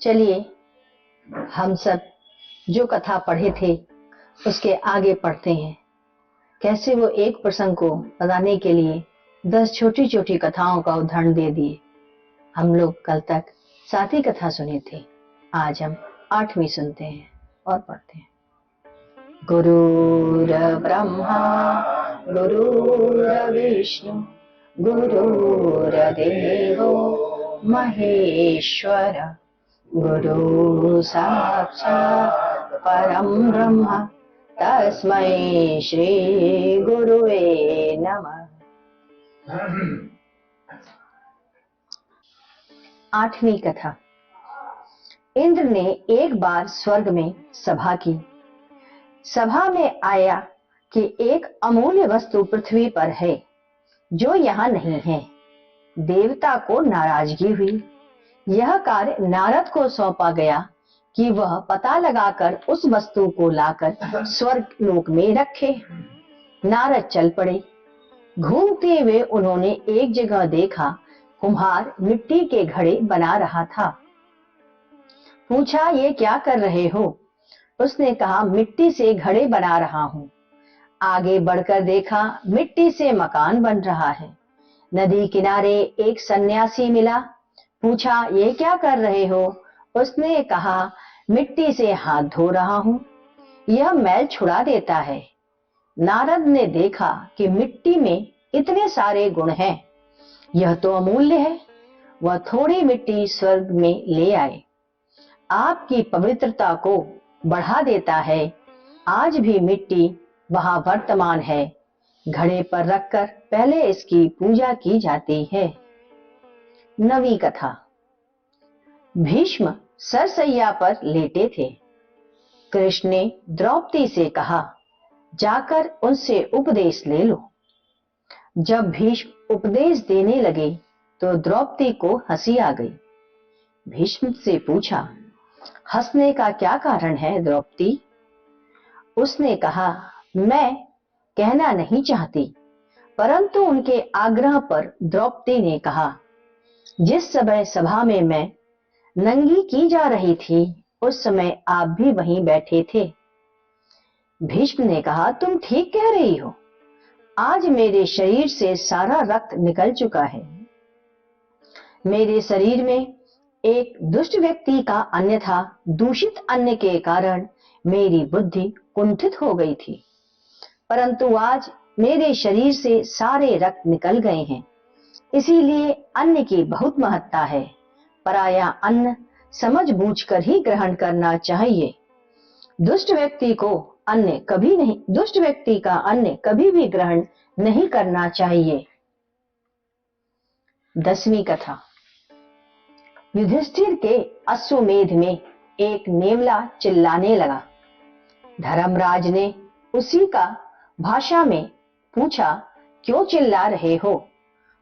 चलिए हम सब जो कथा पढ़े थे उसके आगे पढ़ते हैं। कैसे वो एक प्रसंग को बताने के लिए 10 छोटी छोटी कथाओं का उदाहरण दे दिए। हम लोग कल तक 7वीं कथा सुने थे, आज हम 8वीं सुनते हैं और पढ़ते हैं। गुरुर ब्रह्मा गुरुर विष्णु गुरुर्देवो महेश्वर गुरु साक्षात् परम ब्रह्म तस्मै श्री गुरुवे नमः। 8वीं कथा। इंद्र ने एक बार स्वर्ग में सभा की। सभा में आया कि एक अमूल्य वस्तु पृथ्वी पर है जो यहाँ नहीं है। देवता को नाराजगी हुई। यह कार्य नारद को सौंपा गया कि वह पता लगाकर उस वस्तु को लाकर स्वर्ग लोक में रखे। नारद चल पड़े। घूमते हुए उन्होंने एक जगह देखा, कुम्हार मिट्टी के घड़े बना रहा था। पूछा, ये क्या कर रहे हो? उसने कहा, मिट्टी से घड़े बना रहा हूँ। आगे बढ़कर देखा, मिट्टी से मकान बन रहा है। नदी किनारे एक सन्यासी मिला। पूछा, ये क्या कर रहे हो? उसने कहा, मिट्टी से हाथ धो रहा हूँ, यह मैल छुड़ा देता है। नारद ने देखा कि मिट्टी में इतने सारे गुण हैं, यह तो अमूल्य है। वह थोड़ी मिट्टी स्वर्ग में ले आए। आपकी पवित्रता को बढ़ा देता है। आज भी मिट्टी वहां वर्तमान है। घड़े पर रखकर पहले इसकी पूजा की जाती है। 9वीं कथा। भीष्म सरसैया पर लेटे थे। कृष्ण ने द्रौपदी से कहा, जाकर उनसे उपदेश ले लो। जब भीष्म उपदेश देने लगे तो द्रौपदी को हंसी आ गई। भीष्म से पूछा, हंसने का क्या कारण है द्रौपदी? उसने कहा, मैं कहना नहीं चाहती, परंतु उनके आग्रह पर द्रौपदी ने कहा, जिस समय सभा में मैं नंगी की जा रही थी उस समय आप भी वहीं बैठे थे। भीष्म ने कहा, तुम ठीक कह रही हो। आज मेरे शरीर से सारा रक्त निकल चुका है। मेरे शरीर में एक दुष्ट व्यक्ति का अन्न था। दूषित अन्न के कारण मेरी बुद्धि कुंठित हो गई थी, परंतु आज मेरे शरीर से सारे रक्त निकल गए हैं। इसीलिए अन्न की बहुत महत्ता है। पराया अन्न समझ बूझकर ही ग्रहण करना चाहिए। दुष्ट व्यक्ति का अन्न कभी भी ग्रहण नहीं करना चाहिए। 10वीं कथा। युधिष्ठिर के अश्वमेध में एक नेवला चिल्लाने लगा। धर्मराज ने उसी का भाषा में पूछा, क्यों चिल्ला रहे हो?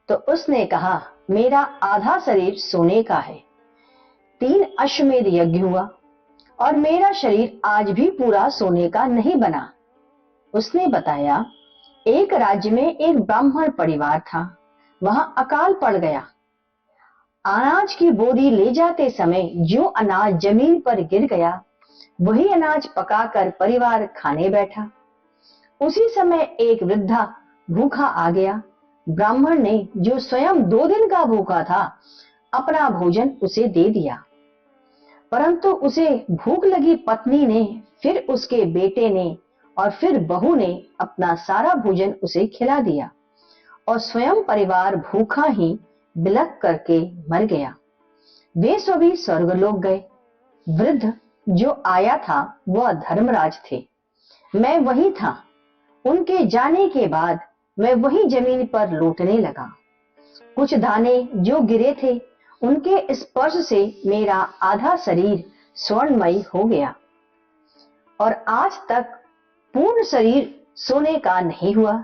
तो उसने कहा, मेरा आधा शरीर सोने का है। 3 अश्वमेध यज्ञ हुआ और मेरा शरीर आज भी पूरा सोने का नहीं बना। उसने बताया, एक राज्य में एक ब्राह्मण परिवार था, वहां अकाल पड़ गया। अनाज की बोरी ले जाते समय जो अनाज जमीन पर गिर गया, वही अनाज पकाकर परिवार खाने बैठा। उसी समय एक वृद्धा भूखा आ गया। ब्राह्मण ने, जो स्वयं 2 दिन का भूखा था, अपना भोजन उसे दे दिया, परंतु उसे भूख लगी पत्नी ने, फिर उसके बेटे ने और फिर बहू ने अपना सारा भोजन उसे खिला दिया और स्वयं परिवार भूखा ही बिलख करके मर गया। वे सभी स्वर्गलोक गए। वृद्ध जो आया था वह धर्मराज थे। मैं वही था। उनके जाने के बाद मैं वही जमीन पर लौटने लगा। कुछ दाने जो गिरे थे, उनके स्पर्श से मेरा आधा शरीर स्वर्णमय हो गया और आज तक पूर्ण शरीर सोने का नहीं हुआ।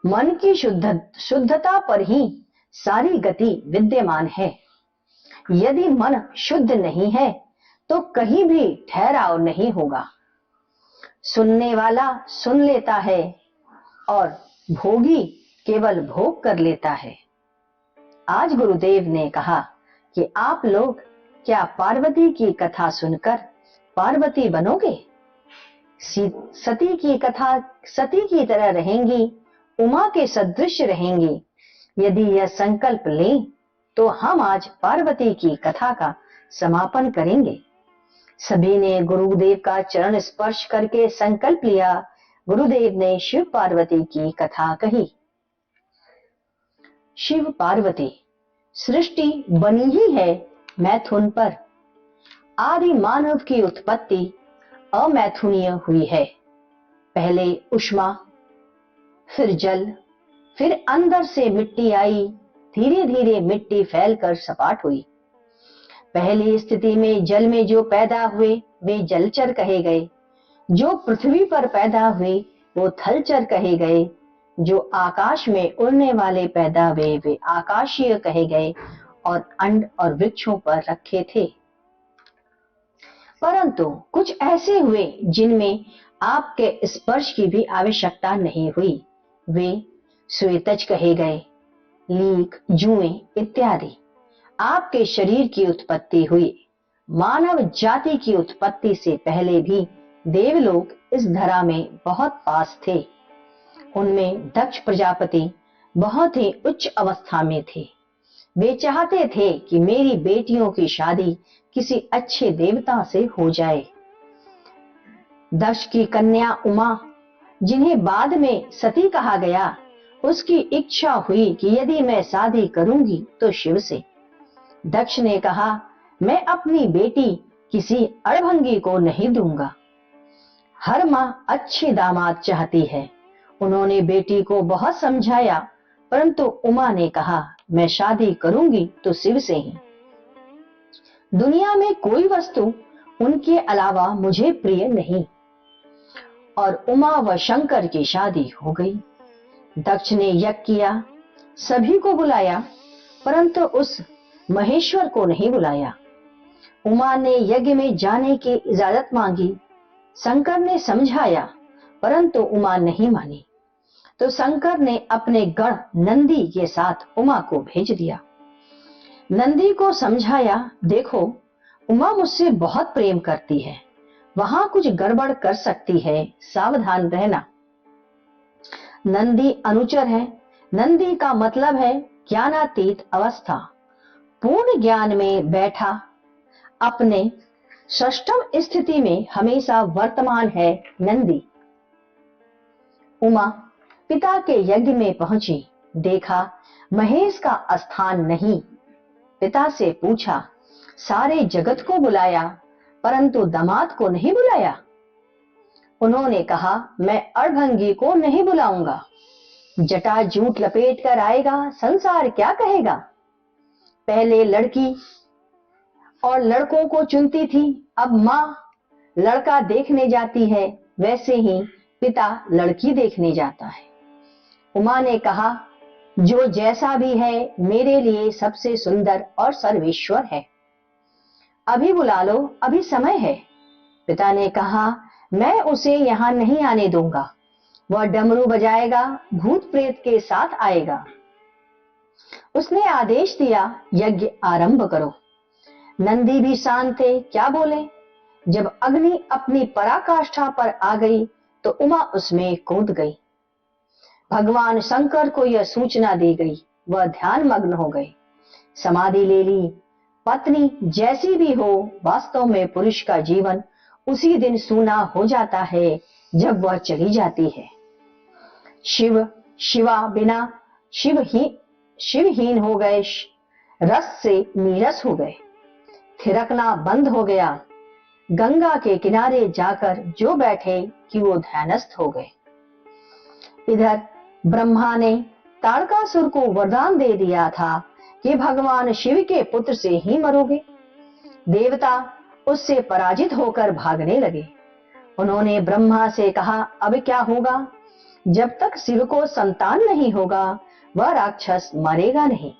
मन की शुद्धता पर ही सारी गति विद्यमान है। यदि मन शुद्ध नहीं है तो कहीं भी ठहराव नहीं होगा। सुनने वाला सुन लेता है और भोगी केवल भोग कर लेता है। आज गुरुदेव ने कहा कि आप लोग क्या पार्वती की कथा सुनकर पार्वती बनोगे? सती की तरह रहेंगी, उमा के सदृश रहेंगी। यदि यह संकल्प लें तो हम आज पार्वती की कथा का समापन करेंगे। सभी ने गुरुदेव का चरण स्पर्श करके संकल्प लिया। गुरुदेव ने शिव पार्वती की कथा कही। शिव पार्वती, सृष्टि बनी ही है मैथुन पर। आदि मानव की उत्पत्ति अमैथुनीय हुई है। पहले उष्मा, फिर जल, फिर अंदर से मिट्टी आई। धीरे धीरे मिट्टी फैलकर सपाट हुई। पहली स्थिति में जल में जो पैदा हुए वे जलचर कहे गए। जो पृथ्वी पर पैदा हुए वो थलचर कहे गए। जो आकाश में उड़ने वाले पैदा हुए वे आकाशीय कहे गए और अंड और वृक्षों पर रखे थे। परंतु कुछ ऐसे हुए जिनमें आपके स्पर्श की भी आवश्यकता नहीं हुई। वे स्वेतज कहे गए, लीक, जुएं इत्यादि। आपके शरीर की उत्पत्ति हुई। मानव जाति की उत्पत्ति से पहले भी देवलोक इस धरा में बहुत पास थे। उनमें दक्ष प्रजापति बहुत ही उच्च अवस्था में थे। वे चाहते थे कि मेरी बेटियों की शादी किसी अच्छे देवता से हो जाए। दक्ष की कन्या उमा, जिन्हें बाद में सती कहा गया, उसकी इच्छा हुई कि यदि मैं शादी करूंगी तो शिव से। दक्ष ने कहा, मैं अपनी बेटी किसी अड़भंगी को नहीं दूंगा। हर मां अच्छी दामाद चाहती है। उन्होंने बेटी को बहुत समझाया, परंतु उमा ने कहा, मैं शादी करूंगी तो शिव से ही। दुनिया में कोई वस्तु उनके अलावा मुझे प्रिय नहीं। और उमा व शंकर की शादी हो गई। दक्ष ने यज्ञ किया, सभी को बुलाया, परंतु उस महेश्वर को नहीं बुलाया। उमा ने यज्ञ में जाने की इजाजत मांगी। शंकर ने समझाया, परंतु उमा नहीं मानी। तो शंकर ने अपने गण नंदी के साथ उमा को भेज दिया। नंदी को समझाया, देखो उमा मुझसे बहुत प्रेम करती है, वहां कुछ गड़बड़ कर सकती है, सावधान रहना। नंदी अनुचर है। नंदी का मतलब है ज्ञानातीत अवस्था, पूर्ण ज्ञान में बैठा, अपने षष्ठम स्थिति में हमेशा वर्तमान है नंदी। उमा पिता के यज्ञ में पहुंची, देखा महेश का स्थान नहीं। पिता से पूछा, सारे जगत को बुलाया परंतु दामाद को नहीं बुलाया? उन्होंने कहा, मैं अड़भंगी को नहीं बुलाऊंगा। जटा जूट लपेट कर आएगा, संसार क्या कहेगा। पहले लड़की और लड़कों को चुनती थी, अब माँ लड़का देखने जाती है, वैसे ही पिता लड़की देखने जाता है। उमा ने कहा, जो जैसा भी है मेरे लिए सबसे सुंदर और सर्वेश्वर है, अभी बुला लो, अभी समय है। पिता ने कहा, मैं उसे यहाँ नहीं आने दूंगा। वह डमरू बजाएगा, भूत प्रेत के साथ आएगा। उसने आदेश दिया, यज्ञ आरंभ करो। नंदी भी शांत थे, क्या बोले। जब अग्नि अपनी पराकाष्ठा पर आ गई तो उमा उसमें कूद गई। भगवान शंकर को यह सूचना दी गई, वह ध्यान मग्न हो गए, समाधि ले ली। पत्नी जैसी भी हो, वास्तव में पुरुष का जीवन उसी दिन सूना हो जाता है जब वह चली जाती है। शिवा बिना शिवहीन हो गए, रस से नीरस हो गए, थिरकना बंद हो गया। गंगा के किनारे जाकर जो बैठे कि वो ध्यानस्थ हो गए। इधर ब्रह्मा ने ताड़कासुर को वरदान दे दिया था कि भगवान शिव के पुत्र से ही मरोगे। देवता उससे पराजित होकर भागने लगे। उन्होंने ब्रह्मा से कहा, अब क्या होगा? जब तक शिव को संतान नहीं होगा वह राक्षस मरेगा नहीं।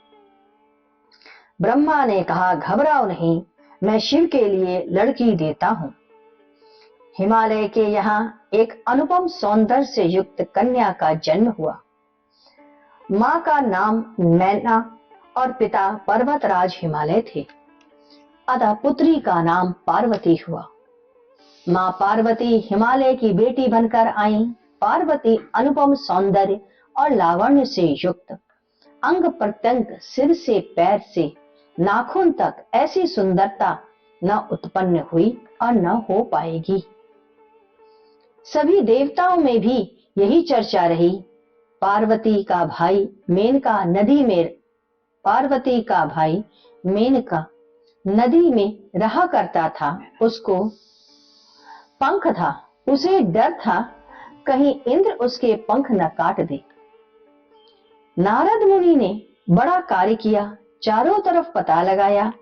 ब्रह्मा ने कहा, घबराओ नहीं, मैं शिव के लिए लड़की देता हूं। हिमालय के यहाँ एक अनुपम सौंदर्य से युक्त कन्या का जन्म हुआ। मां का नाम मैना और पिता पर्वतराज हिमालय थे। अतः पुत्री का नाम पार्वती हुआ। मां पार्वती हिमालय की बेटी बनकर आई। पार्वती अनुपम सौंदर्य और लावण्य से युक्त, अंग प्रत्यंग सिर से पैर से नाखून तक ऐसी सुंदरता न उत्पन्न हुई और न हो पाएगी। सभी देवताओं में भी यही चर्चा रही। पार्वती का भाई मेनका नदी में रहा करता था। उसको पंख था, उसे डर था कहीं इंद्र उसके पंख न काट दे। नारद मुनि ने बड़ा कार्य किया, चारों तरफ पता लगाया,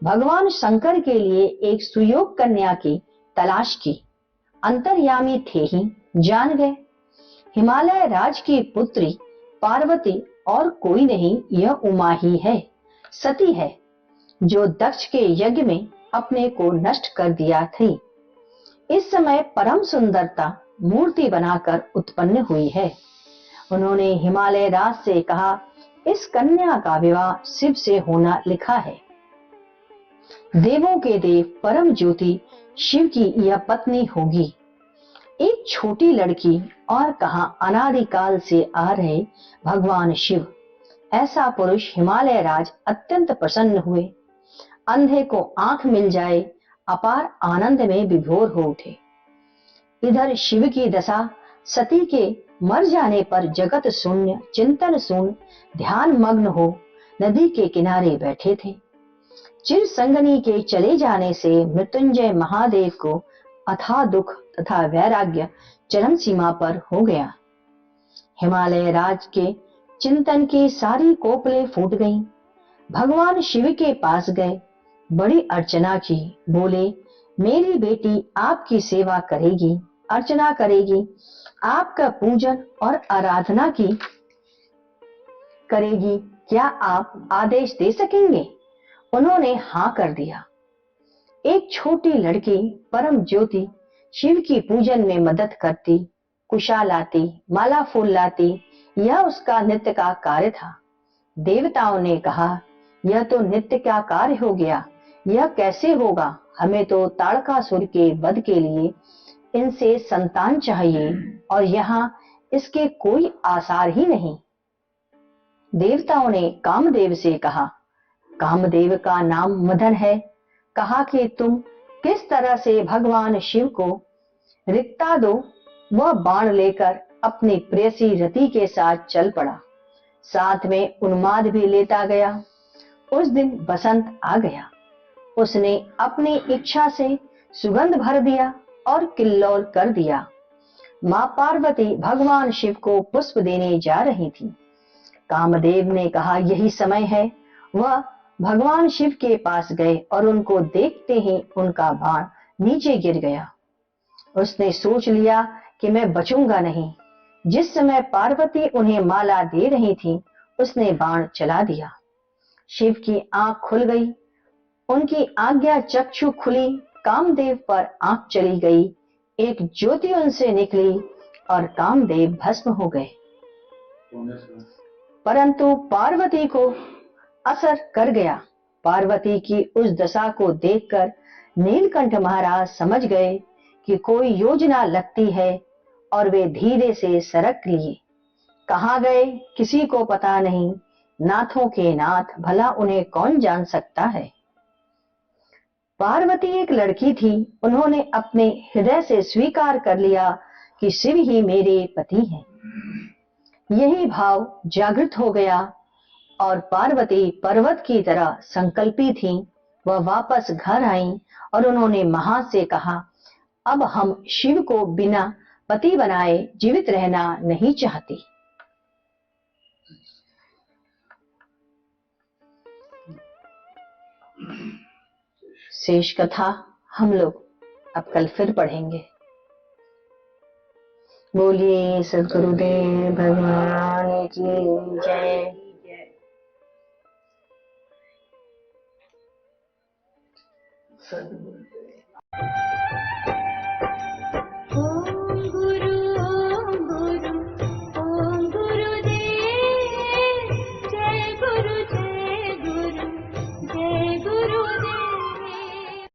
भगवान शंकर के लिए एक सुयोग कन्या की तलाश की। अंतर्यामी थे ही जान गए, हिमालय राज की पुत्री पार्वती और कोई नहीं, यह उमा ही है, सती है, जो दक्ष के यज्ञ में अपने को नष्ट कर दिया थी। इस समय परम सुंदरता मूर्ति बनाकर उत्पन्न हुई है। उन्होंने हिमालय राज से कहा, इस कन्या का विवाह शिव से होना लिखा है। देवों के देव परम ज्योति शिव की यह पत्नी होगी। एक छोटी लड़की, और कहा अनादिकाल से आ रहे भगवान शिव। ऐसा पुरुष हिमालय राज अत्यंत प्रसन्न हुए। अंधे को आंख मिल जाए, अपार आनंद में विभोर हो उठे। इधर शिव की दशा, सती के मर जाने पर जगत शून्य, चिंतन शून्य, ध्यान मग्न हो नदी के किनारे बैठे थे। चिर संगनी के चले जाने से मृत्युंजय महादेव को अथाह दुख तथा वैराग्य चरम सीमा पर हो गया। हिमालय राज के चिंतन की सारी कोपलें फूट गईं। भगवान शिव के पास गए, बड़ी अर्चना की। बोले, मेरी बेटी आपकी सेवा करेगी, अर्चना करेगी, आपका पूजन और आराधना की करेगी, क्या आप आदेश दे सकेंगे? उन्होंने हाँ कर दिया। एक छोटी लड़की परम ज्योति शिव की पूजन में मदद करती, कुशा लाती, माला फूल लाती, यह उसका नित्य का कार्य था। देवताओं ने कहा, यह तो नित्य का कार्य हो गया, यह कैसे होगा? हमें तो ताड़कासुर के वध के लिए इनसे संतान चाहिए, और यहाँ इसके कोई आसार ही नहीं। देवताओं ने कामदेव से कहा, कामदेव का नाम मदन है, कहा कि तुम किस तरह से भगवान शिव को रिक्ता दो। वह बाण लेकर अपनी प्रेयसी रति के साथ चल पड़ा, साथ में उन्माद भी लेता गया। उस दिन बसंत आ गया। उसने अपनी इच्छा से सुगंध भर दिया और किल्लोल कर दिया। मां पार्वती भगवान शिव को पुष्प देने जा रही थी। कामदेव ने कहा, यही समय है। वह भगवान शिव के पास गए और उनको देखते ही उनका बाण नीचे गिर गया। उसने सोच लिया कि मैं बचूंगा नहीं। जिस समय पार्वती उन्हें माला दे रही थी, उसने बाण चला दिया। शिव की आंख खुल गई, उनकी आज्ञा चक्षु खुली, कामदेव पर आंख चली गई, एक ज्योति उनसे निकली और कामदेव भस्म हो गए। परंतु पार्वती को असर कर गया। पार्वती की उस दशा को देखकर नीलकंठ महाराज समझ गए कि कोई योजना लगती है, और वे धीरे से सरक लिए। कहाँ गए किसी को पता नहीं। नाथों के नाथ, भला उन्हें कौन जान सकता है। पार्वती एक लड़की थी। उन्होंने अपने हृदय से स्वीकार कर लिया कि शिव ही मेरे पति हैं। यही भाव जागृत हो गया और पार्वती पर्वत की तरह संकल्पी थी। वह वापस घर आई और उन्होंने महा से कहा, अब हम शिव को बिना पति बनाए जीवित रहना नहीं चाहती। शेष कथा हम लोग अब कल फिर पढ़ेंगे। बोलिए सद्गुरुदेव भगवान की जय। सद्गुरुदेव।